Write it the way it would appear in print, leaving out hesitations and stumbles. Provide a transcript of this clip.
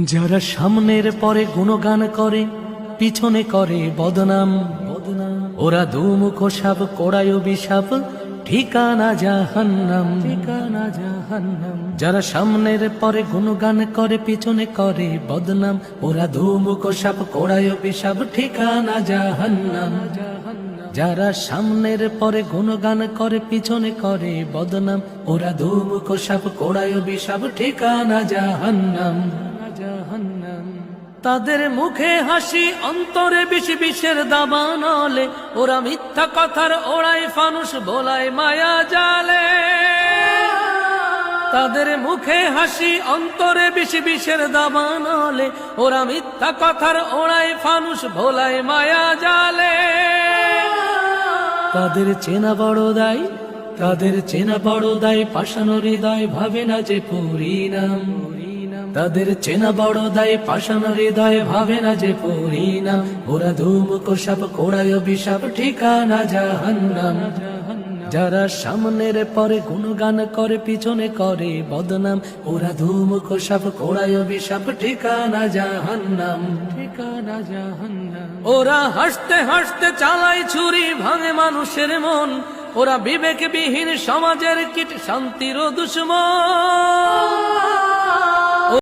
যারা সামনের পরে গুণগান করে পিছনে করে বদনাম, ওরা দুমুখ সাপ কোড়ায় বিষাপ, ঠিকানা জাহান্নাম, ঠিকানা জাহান্নাম। যারা সামনের পরে গুণগান করে পিছনে করে বদনাম, ওরা দুমুখ সাপ কোড়ায় বিষাপ, ঠিকানা জাহান্নাম। যারা সামনের পরে গুণগান করে পিছনে করে বদনাম, ওরা দুমুখ সাপ কোড়ায় বিষাপ, ঠিকানা জাহান্নাম, জাহান্নাম। তাদের মুখে হাসি অন্তরে বিষ বিষের দাবা নলে, ওরা মিথ্যা কথার ওড়ায় ফানুস বোলায় মায়া জালে। তাদের মুখে হাসি অন্তরে বিষ বিষের দাবা নলে, ওরা মিথ্যা কথার ওড়ায় ফানুস ভোলায় মায়া জালে। তাদের চেনা বড় দায়, তাদের চেনা বড় দায়, পাষাণ হৃদয় ভাবে না যে পরিণাম। তাদের চেনা বড় দায়, পাষাণ হৃদয় ভাবে না যে পরিণাম। ওরা ধুমুক সাপ কোড়ায় বিষাপ, ঠিকানা জাহান্নাম। যারা সামনের পরে গুণগান করে পিছনে করে বদনাম, ওরা ধুমুক সাপ কোড়ায় বিষাপ, ঠিকানা জাহান্নাম, ঠিকানা জাহান্নাম। ওরা হাসতে হাসতে চালায় ছুরি, ভাঙে মানুষের মন। ওরা বিবেকবিহীন সমাজের কীট, শান্তির দুশ্মন।